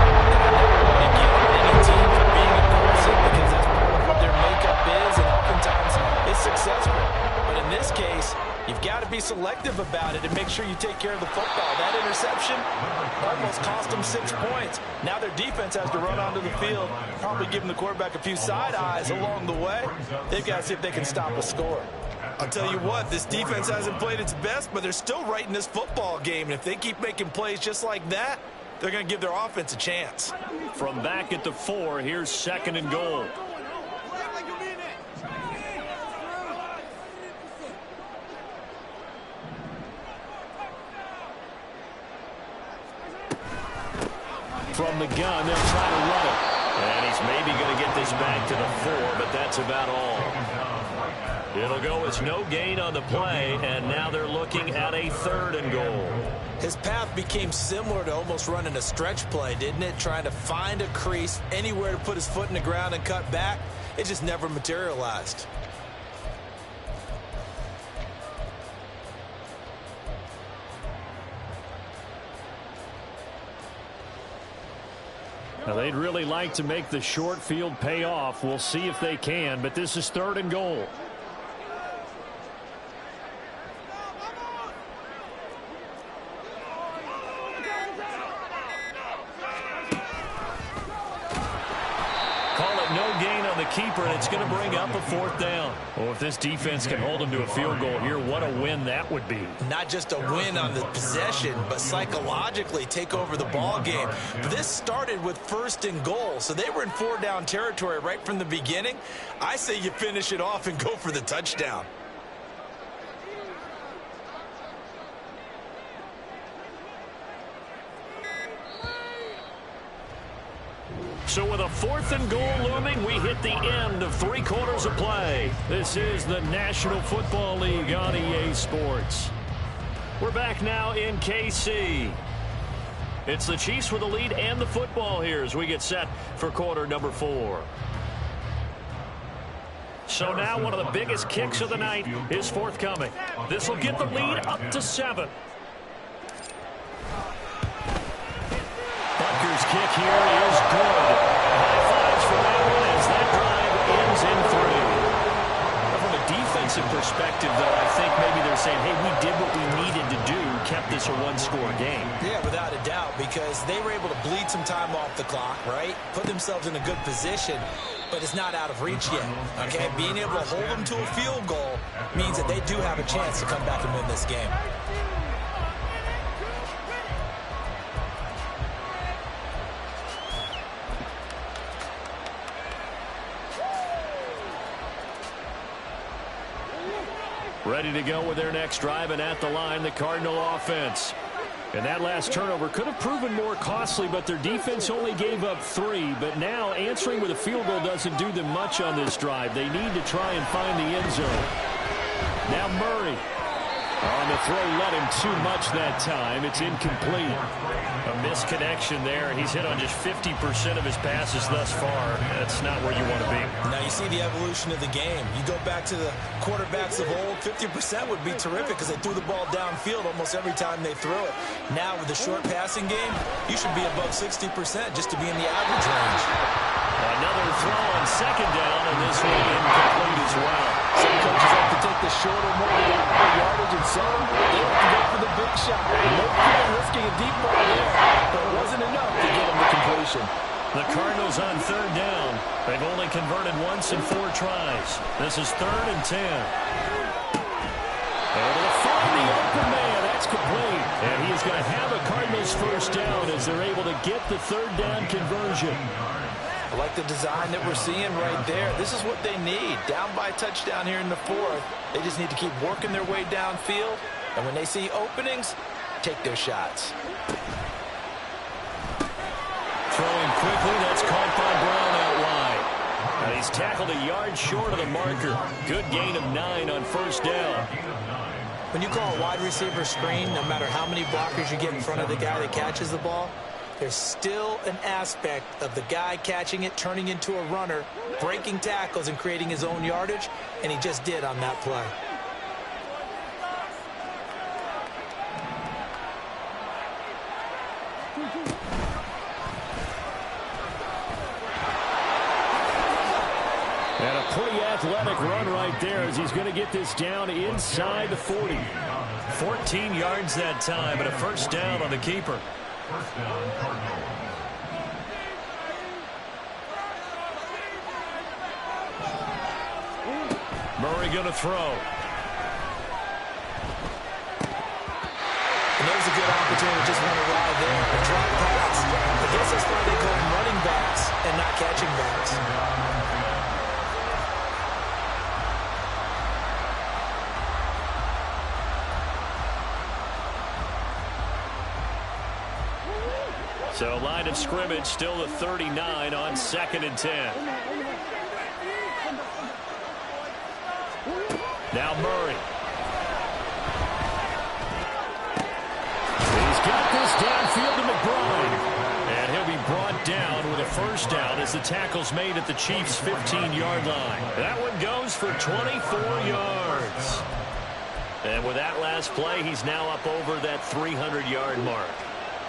Any team for being aggressive because that's part of what their makeup is, and oftentimes it's successful. But in this case, you've got to be selective about it and make sure you take care of the football. That interception almost cost them 6 points. Now their defense has to run onto the field, probably giving the quarterback a few side eyes along the way. They've got to see if they can stop a score. I'll tell you what, this defense hasn't played its best, but they're still right in this football game. And if they keep making plays just like that, they're going to give their offense a chance. From back at the 4, here's 2nd and goal. From the gun, they'll try to run it. And he's maybe going to get this back to the 4, but that's about all. It'll go as no gain on the play, and now they're looking at a 3rd and goal. His path became similar to almost running a stretch play, didn't it? Trying to find a crease, anywhere to put his foot in the ground and cut back. It just never materialized. Now, they'd really like to make the short field pay off. We'll see if they can, but this is 3rd and goal. Keeper, and it's going to bring up a 4th down. Well, if this defense can hold them to a field goal here, what a win that would be. Not just a win on the possession, but psychologically take over the ball game. This started with 1st and goal, so they were in 4-down territory right from the beginning. I say you finish it off and go for the touchdown. So with a 4th and goal looming, we hit the end of 3 quarters of play. This is the National Football League on EA Sports. We're back now in KC. It's the Chiefs with the lead and the football here as we get set for quarter number 4. So now one of the biggest kicks of the night is forthcoming. This will get the lead up to 7. Butker's kick here is good. High fives for that one as that drive ends in 3. From a defensive perspective, though, I think maybe they're saying, hey, we did what we needed to do, kept this a 1-score game. Yeah, without a doubt, because they were able to bleed some time off the clock, right? Put themselves in a good position, but it's not out of reach yet, okay? Being able to hold them to a field goal means that they do have a chance to come back and win this game. Ready to go with their next drive, and at the line, the Cardinal offense. And that last turnover could have proven more costly, but their defense only gave up 3. But now answering with a field goal doesn't do them much on this drive. They need to try and find the end zone. Now Murray. On the throw, let him too much that time. It's incomplete. A misconnection there. He's hit on just 50% of his passes thus far. That's not where you want to be. Now you see the evolution of the game. You go back to the quarterbacks of old, 50% would be terrific because they threw the ball downfield almost every time they threw it. Now with the short passing game, you should be above 60% just to be in the average range. Another throw on 2nd down, and this one incomplete as well. Some coaches have to take the shorter, more yardage, and some they have to go for the big shot. No point risking a deep ball there, but it wasn't enough to get them the completion. The Cardinals on 3rd down. They've only converted once in 4 tries. This is 3rd and 10. Able to find the open man. That's complete. And he's going to have a Cardinals 1st down as they're able to get the 3rd down conversion. I like the design that we're seeing right there. This is what they need. Down by a touchdown here in the 4th. They just need to keep working their way downfield. And when they see openings, take their shots. Throwing quickly, that's caught by Brown out wide. And he's tackled a yard short of the marker. Good gain of 9 on 1st down. When you call a wide receiver screen, no matter how many blockers you get in front of the guy that catches the ball, there's still an aspect of the guy catching it, turning into a runner, breaking tackles and creating his own yardage, and he just did on that play. And a pretty athletic run right there as he's going to get this down inside the 40. 14 yards that time, and a first down on the keeper. First down, Cardinals. Murray going to throw. And there's a good opportunity to just run a ride there. A drop pass. I guess that's why they call them running backs and not catching backs. So line of scrimmage still the 39 on 2nd and 10. Now Murray. He's got this downfield to McBride. And he'll be brought down with a first down as the tackle's made at the Chiefs' 15-yard line. That one goes for 24 yards. And with that last play, he's now up over that 300-yard mark.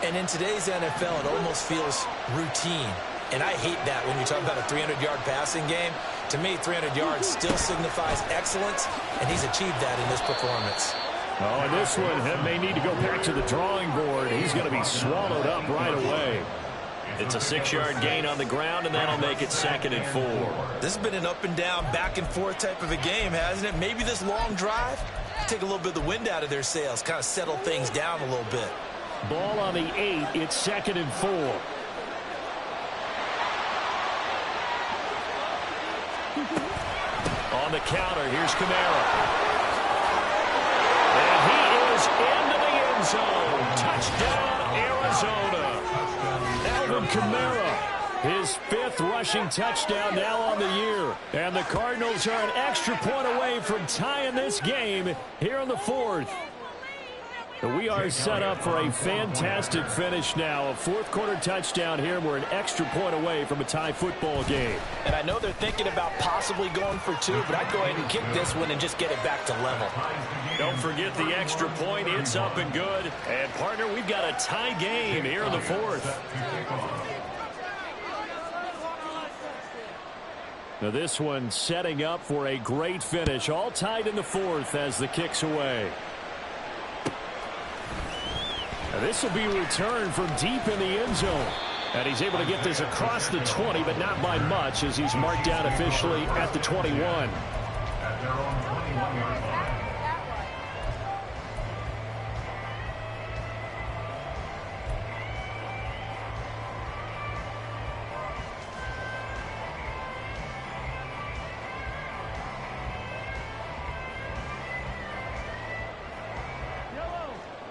And in today's NFL, it almost feels routine. And I hate that when you talk about a 300-yard passing game. To me, 300 yards still signifies excellence, and he's achieved that in this performance. Oh, and this one may need to go back to the drawing board. He's going to be swallowed up right away. It's a 6-yard gain on the ground, and that'll make it 2nd and 4. This has been an up and down, back and forth type of a game, hasn't it? Maybe this long drive, take a little bit of the wind out of their sails, kind of settle things down a little bit. Ball on the 8. It's 2nd and 4. On the counter, here's Kamara. And he is into the end zone. Touchdown, Arizona. Alvin Kamara, his 5th rushing touchdown now on the year. And the Cardinals are an extra point away from tying this game here in the 4th. We are set up for a fantastic finish now. A 4th-quarter touchdown here. We're an extra point away from a tie football game. And I know they're thinking about possibly going for 2, but I'd go ahead and kick this one and just get it back to level. Don't forget the extra point. It's up and good. And, partner, we've got a tie game here in the 4th. Now this one setting up for a great finish. All tied in the 4th as the kick's away. Now this will be returned from deep in the end zone. And he's able to get this across the 20, but not by much as he's marked down officially at the 21. At their own 21-yard line.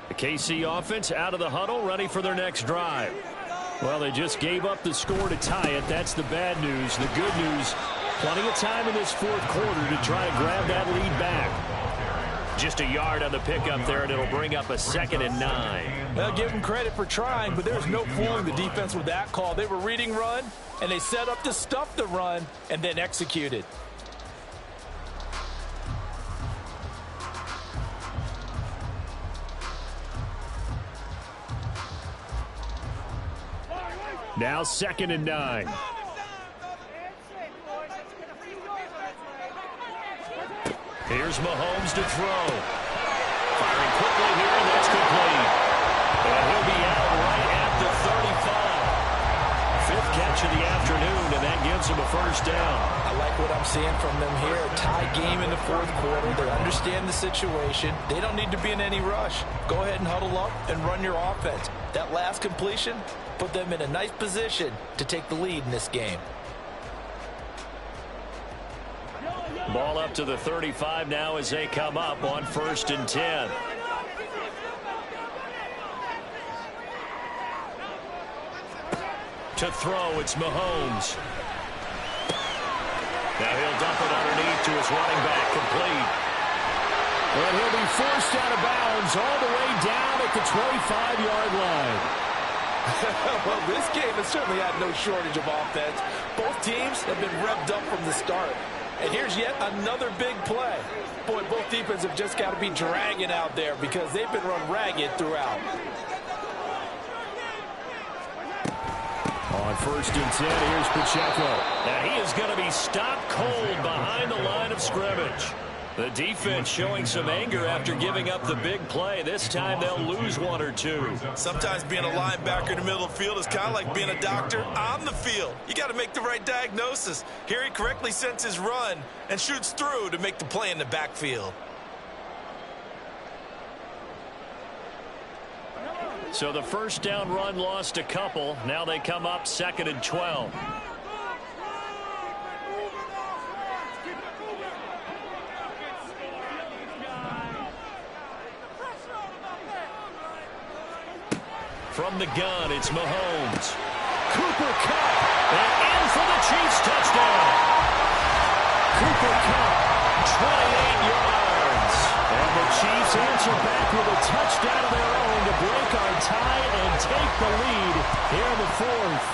The KC offense out of the huddle, ready for their next drive. Well, they just gave up the score to tie it. That's the bad news. The good news, plenty of time in this 4th quarter to try to grab that lead back. Just a yard on the pickup there, and it'll bring up a 2nd and 9. Well, give them credit for trying, but there's no fooling the defense with that call. They were reading run, and they set up to stuff the run, and then executed. Now 2nd and 9. Here's Mahomes to throw. Firing quickly here, and that's complete. And he'll be out right at the 35. 5th catch of the afternoon, and that gives him a first down. I like what I'm seeing from them here. A tie game in the 4th quarter. They understand the situation. They don't need to be in any rush. Go ahead and huddle up and run your offense. That last completion put them in a nice position to take the lead in this game. Ball up to the 35 now as they come up on 1st and 10. To throw, it's Mahomes. Now he'll dump it underneath to his running back, complete. And he'll be forced out of bounds all the way down at the 25-yard line. Well, this game has certainly had no shortage of offense. Both teams have been revved up from the start. And here's yet another big play. Boy, both defenses have just got to be dragging out there because they've been run ragged throughout. On 1st and 10, here's Pacheco. And he is going to be stopped cold behind the line of scrimmage. The defense showing some anger after giving up the big play. This time they'll lose one or two. Sometimes being a linebacker in the middle of the field is kind of like being a doctor on the field. You got to make the right diagnosis. Here he correctly senses run and shoots through to make the play in the backfield. So the first down run lost a couple. Now they come up 2nd and 12. From the gun, it's Mahomes. Cooper Kupp. And in for the Chiefs touchdown. Cooper Kupp, 28 yards. And the Chiefs answer back with a touchdown of their own to break our tie and take the lead here in the 4th.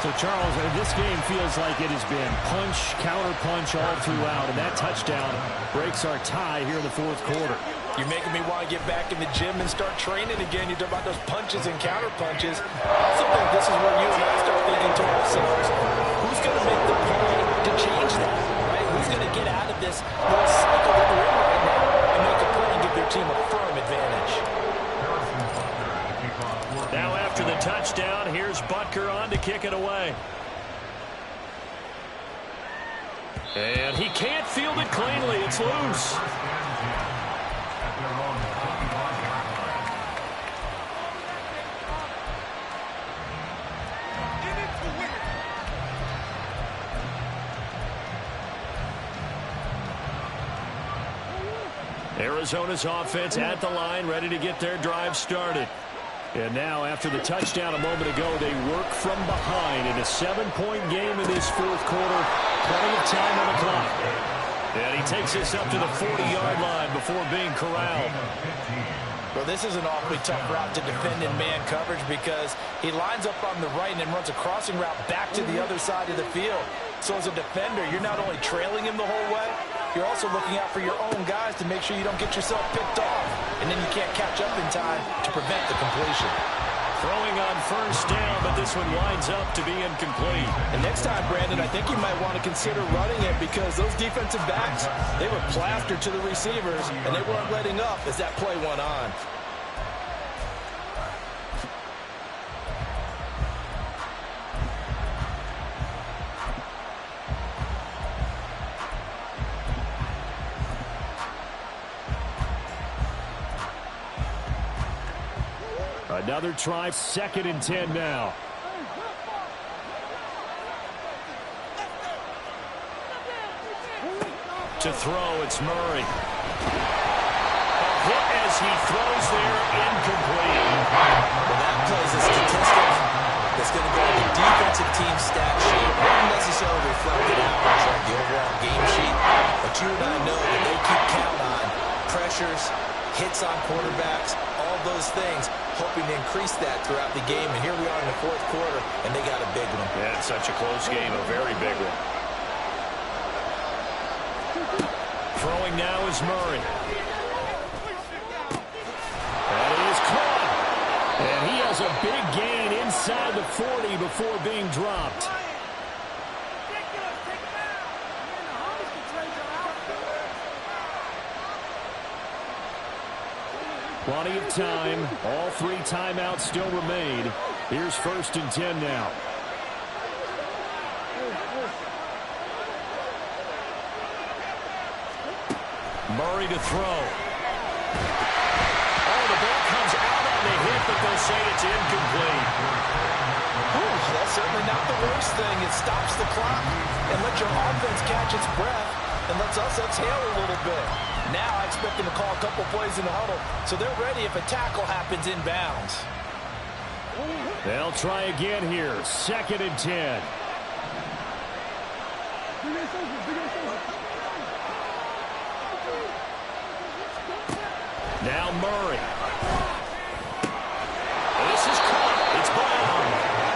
So, Charles, this game feels like it has been punch, counter-punch all throughout, and that touchdown breaks our tie here in the 4th quarter. You're making me want to get back in the gym and start training again. You talk about those punches and counter-punches. I also think this is where you and I start thinking to ourselves, who's going to make the play to change that, right? Who's going to get out of this little cycle that we're in right now and make a play and give their team a firm advantage? Now after the touchdown, here's Butker on to kick it away. And he can't field it cleanly. It's loose. Arizona's offense at the line, ready to get their drive started. And now, after the touchdown a moment ago, they work from behind in a 7-point game in this 4th quarter. Plenty of time on the clock. And he takes us up to the 40-yard line before being corralled. Well, this is an awfully tough route to defend in man coverage because he lines up on the right and then runs a crossing route back to the other side of the field. So as a defender, you're not only trailing him the whole way, you're also looking out for your own guys to make sure you don't get yourself picked off. And then you can't catch up in time to prevent the completion. Throwing on 1st down, but this one winds up to be incomplete. And next time, Brandon, I think you might want to consider running it because those defensive backs, they were plastered to the receivers, and they weren't letting up as that play went on. Another try, 2nd and 10 now. To throw, it's Murray. A hit as he throws there, incomplete. Well, that plays a statistic that's going to go to the defensive team stat sheet. Not necessarily reflected out on the overall game sheet, but you and I know that they keep count on pressures, hits on quarterbacks, all those things, hoping to increase that throughout the game. And here we are in the 4th quarter, and they got a big one. Yeah, it's such a close game, a very big one. Throwing now is Murray. That is caught. And he has a big gain inside the 40 before being dropped. Plenty of time. All 3 timeouts still remain. Here's 1st and 10 now. Murray to throw. Oh, the ball comes out on the hit, but they'll say it's incomplete. Ooh, that's certainly not the worst thing. It stops the clock and lets your offense catch its breath and lets us exhale a little bit. Now I expect them to call a couple plays in the huddle, so they're ready if a tackle happens inbounds. They'll try again here. 2nd and 10. Now Murray. This is caught. It's Brown.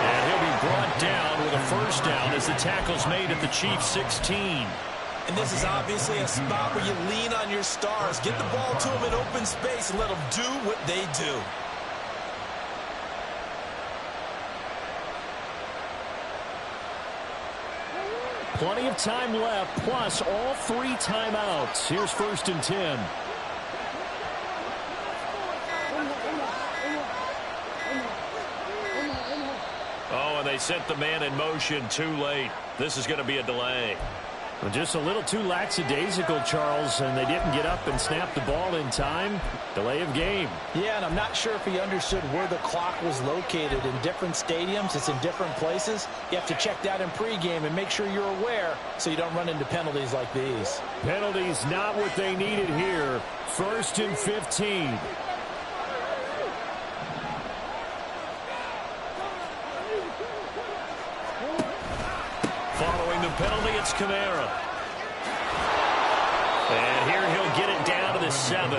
And he'll be brought down with a first down as the tackle's made at the Chiefs' 16. And this is obviously a spot where you lean on your stars. Get the ball to them in open space and let them do what they do. Plenty of time left, plus all 3 timeouts. Here's 1st and 10. Oh, and they sent the man in motion too late. This is going to be a delay. Well, just a little too lackadaisical, Charles, and they didn't get up and snap the ball in time. Delay of game. Yeah, and I'm not sure if he understood where the clock was located. In different stadiums, it's in different places. You have to check that in pregame and make sure you're aware so you don't run into penalties like these. Penalties not what they needed here. 1st and 15. Following the penalty, it's Kamara. And here he'll get it down to the 7.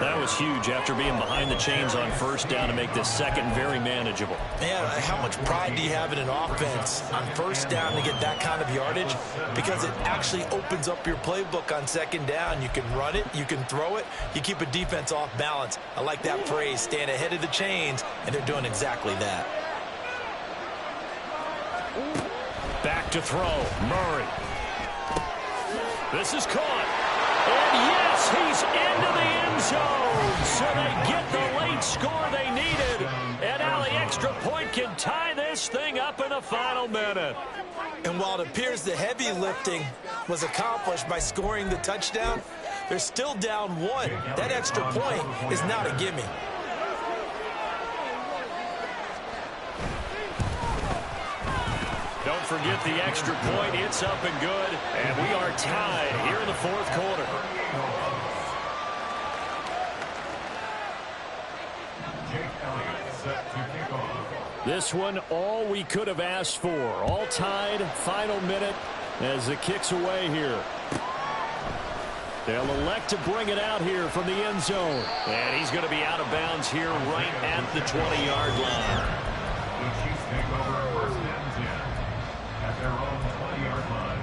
That was huge after being behind the chains on 1st down to make this second very manageable. Man, how much pride do you have in an offense on 1st down to get that kind of yardage? Because it actually opens up your playbook on 2nd down. You can run it, you can throw it, you keep a defense off balance. I like that phrase, staying ahead of the chains, and they're doing exactly that. Back to throw, Murray. This is caught. And yes, he's into the end zone. So they get the late score they needed. And now the extra point can tie this thing up in the final minute. And while it appears the heavy lifting was accomplished by scoring the touchdown, they're still down 1. That extra point is not a gimme. Don't forget the extra point. It's up and good. And we are tied here in the 4th quarter. This one, all we could have asked for. All tied, final minute as it kicks away here. They'll elect to bring it out here from the end zone. And he's going to be out of bounds here right at the 20-yard line. The Chiefs take over 1st and 10 at their own 20-yard line.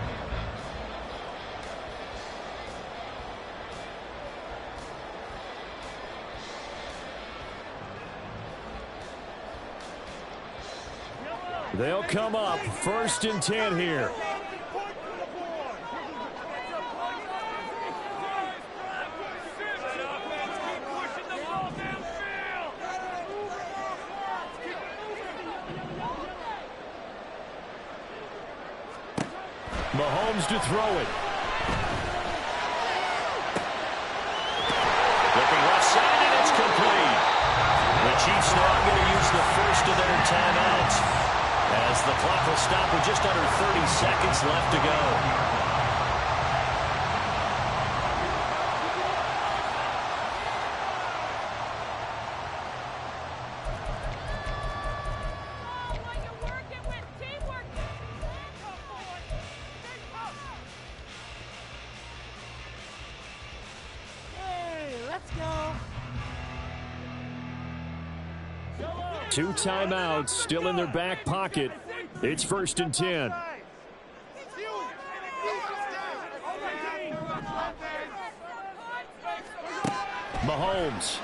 They'll come up 1st and 10 here. Mahomes to throw it. Looking left side, and it's complete. The Chiefs now going to use the first of their timeouts as the clock will stop with just under 30 seconds left to go. Two timeouts still in their back pocket. It's 1st and 10. Mahomes.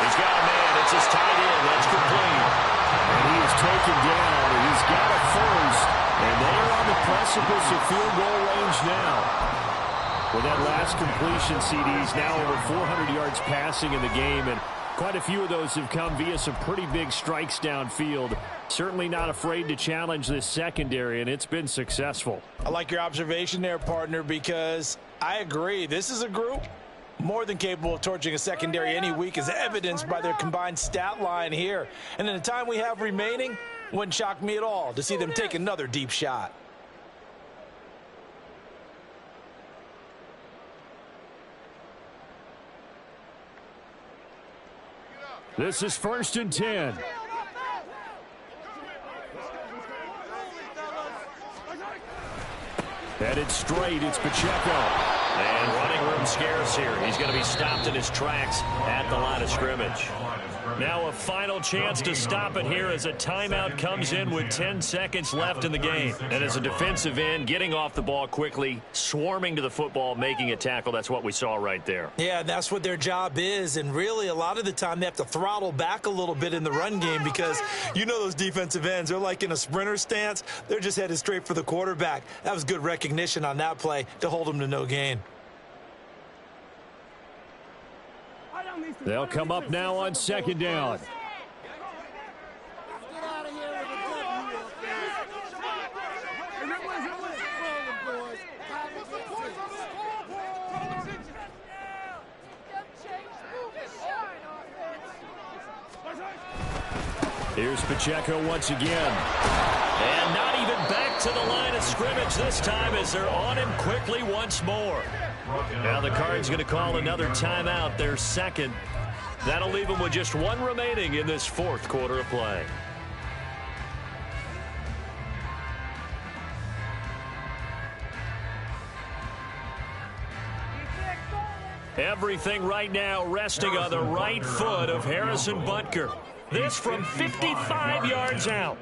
He's got a man. It's his tight end. That's complete. And he is taken down. And he's got a first. And they are on the precipice of field goal range now. With that last completion, CD's now over 400 yards passing in the game. And quite a few of those have come via some pretty big strikes downfield. Certainly not afraid to challenge this secondary, and it's been successful. I like your observation there, partner, because I agree. This is a group more than capable of torching a secondary any week, as evidenced by their combined stat line here. And in the time we have remaining, wouldn't shock me at all to see them take another deep shot. This is 1st and 10. Headed straight, it's Pacheco. And running room scarce here. He's going to be stopped in his tracks at the line of scrimmage. Now a final chance to stop it here as a timeout comes in with 10 seconds left in the game. And as a defensive end, getting off the ball quickly, swarming to the football, making a tackle, that's what we saw right there. Yeah, that's what their job is. And really, a lot of the time, they have to throttle back a little bit in the run game because you know those defensive ends, they're like in a sprinter stance. They're just headed straight for the quarterback. That was good recognition on that play to hold them to no gain. They'll come up now on second down. Here's Pacheco once again. And not even back to the line of scrimmage this time as they're on him quickly once more. Now the Cards going to call another timeout, their second. That'll leave them with just one remaining in this fourth quarter of play. Everything right now resting on the right foot of Harrison Butker. This from 55 yards out.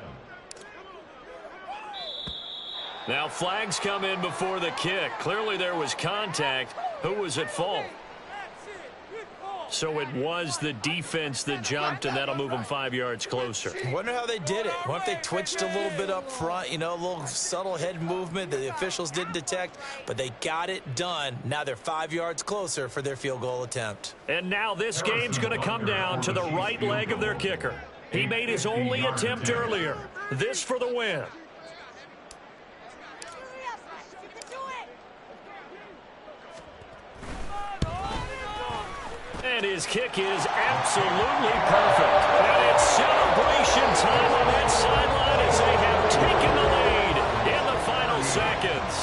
Now flags come in before the kick. Clearly there was contact. Who was at fault? So it was the defense that jumped, and that'll move them 5 yards closer. Wonder how they did it. What if they twitched a little bit up front, you know, a little subtle head movement that the officials didn't detect, but they got it done. Now they're 5 yards closer for their field goal attempt. And now this game's going to come down to the right leg of their kicker. He made his only attempt earlier. This for the win. And his kick is absolutely perfect. And it's celebration time on that sideline as they have taken the lead in the final seconds.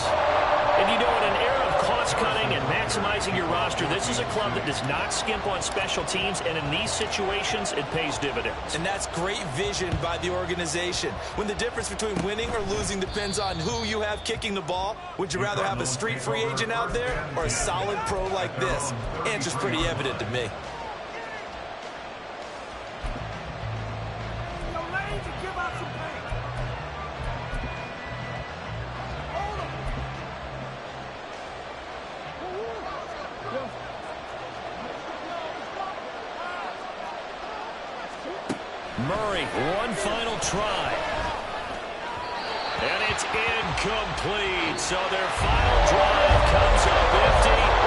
And you know, in an era of cost-cutting and maximizing your roster, this is a club that does not skimp on special teams, and in these situations, it pays dividends. And that's great vision by the organization. When the difference between winning or losing depends on who you have kicking the ball, would you rather have a street free agent out there or a solid pro like this? Answer's pretty evident to me. Murray, one final try. And it's incomplete. So their final drive comes up empty.